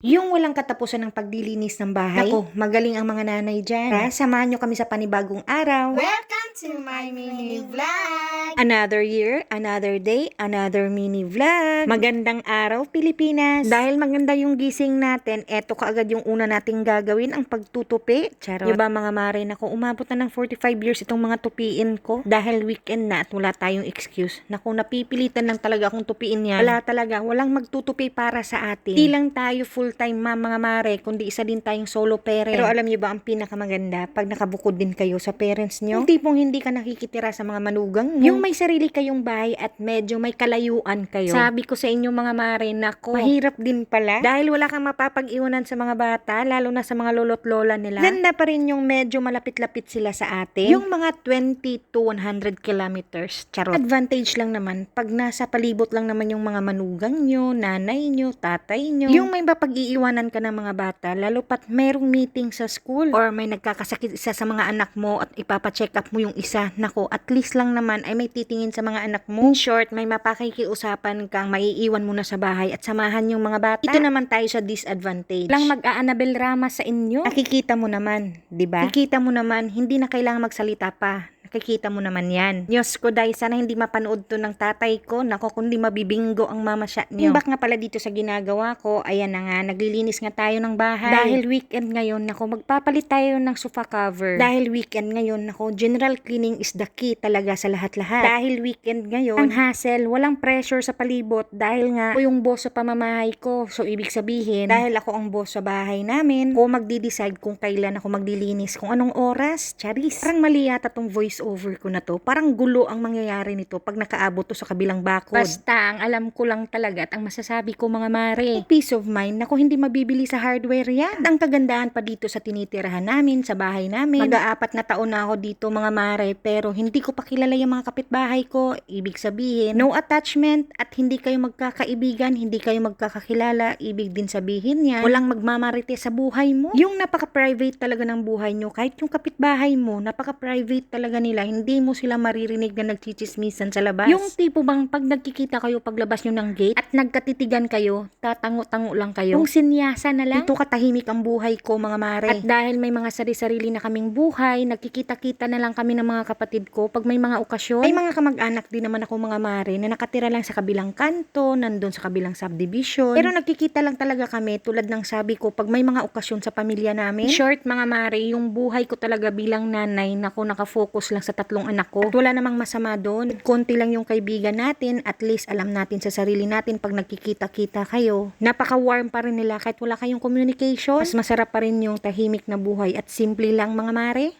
Yung walang katapusan ng paglilinis ng bahay. Naku, magaling ang mga nanay dyan. Tara, samahan nyo kami sa panibagong araw. Welcome to my mini vlog! Another year, another day, another mini vlog. Magandang araw, Pilipinas. Dahil maganda yung gising natin, eto kaagad yung una nating gagawin, ang pagtutupi. Charot. Diba mga mare, naku, umabot na ng 45 years itong mga tupiin ko. Dahil weekend na at wala tayong excuse. Naku, napipilitan lang talaga akong tupiin yan. Wala talaga, walang magtutupi para sa atin. Di lang tayo full-time mga mare, kundi isa din tayong solo parent. Pero alam niyo ba ang pinakamaganda? Pag nakabukod din kayo sa parents niyo, yung tipong hindi ka nakikitira sa mga manugang mo. Yung may sarili kayong bahay at medyo may kalayuan kayo. Sabi ko sa inyo mga mare, nako, mahirap din pala. Dahil wala kang mapapag-iwanan sa mga bata, lalo na sa mga lolo't lola nila. Ganda pa rin yung medyo malapit-lapit sila sa atin. Yung mga 20 to 100 kilometers. Charot. Advantage lang naman, pag nasa palibot lang naman yung mga manugang nyo, nanay nyo, tatay nyo. Yung may mapag-iiwanan ka ng mga bata, lalo pat merong meeting sa school or may nagkakasakit isa sa mga anak mo at ipapacheck up mo yung isa. Nako, at least lang naman ay may titingin sa mga anak mo. In short, may mapakikiusapan kang maiiwan muna sa bahay at samahan yung mga bata. Ito naman tayo sa disadvantage. Lang mag-a-Annabel Rama sa inyo. Nakikita mo naman, di ba? Nakikita mo naman, hindi na kailangan magsalita pa. Nakikita mo naman yan. Diyos ko, dahil sana hindi mapanood to ng tatay ko. Nako, kundi mabibinggo ang mama shot niyo. Imbak nga pala dito sa ginagawa ko, ayan na nga, naglilinis nga tayo ng bahay. Dahil weekend ngayon, nako, magpapalit tayo ng sofa cover. Dahil weekend ngayon, nako, general cleaning is the key talaga sa lahat-lahat. Dahil weekend ngayon, ang hassle, walang pressure sa palibot. Dahil nga, ako yung boss sa pamamahay ko. So, ibig sabihin, dahil ako ang boss sa bahay namin, ako magdi-decide kung kailan ako maglilinis, kung anong oras. Charis. Parang mali yata tong voice over ko na to. Parang gulo ang mangyayari nito pag nakaabot to sa kabilang bakod. Basta, ang alam ko lang talaga at ang masasabi ko mga mare, peace of mind, naku, hindi mabibili sa hardware yan. At ang kagandahan pa dito sa tinitirahan namin, sa bahay namin, mag-aapat na taon na ako dito mga mare, pero hindi ko pa kilala yung mga kapitbahay ko. Ibig sabihin, no attachment at hindi kayo magkakaibigan, hindi kayo magkakakilala. Ibig din sabihin yan, walang magmamarite sa buhay mo. Yung napaka-private talaga ng buhay nyo, kahit yung kapitbahay mo, napaka-private talaga nila, hindi mo sila maririnig na nagchichismisan sa labas. Yung tipo bang pag nagkikita kayo paglabas nyo ng gate at nagkatitigan kayo, tatango-tango lang kayo. Kung sinyasa na lang, dito katahimik ang buhay ko mga mare. At dahil may mga sari-sarili na kaming buhay, nagkikita-kita na lang kami ng mga kapatid ko pag may mga okasyon. May mga kamag-anak din naman ako mga mare na nakatira lang sa kabilang kanto, nandun sa kabilang subdivision. Pero nagkikita lang talaga kami tulad ng sabi ko pag may mga okasyon sa pamilya namin. In short mga mare, yung buhay ko talaga bilang nanay, nako, nakafocus lang sa tatlong anak ko. At wala namang masama doon. Konti lang yung kaibigan natin, at least alam natin sa sarili natin pag nagkikita-kita kayo. Napaka-warm pa rin nila kahit wala kayong communication. Mas masarap pa rin yung tahimik na buhay at simple lang mga mare.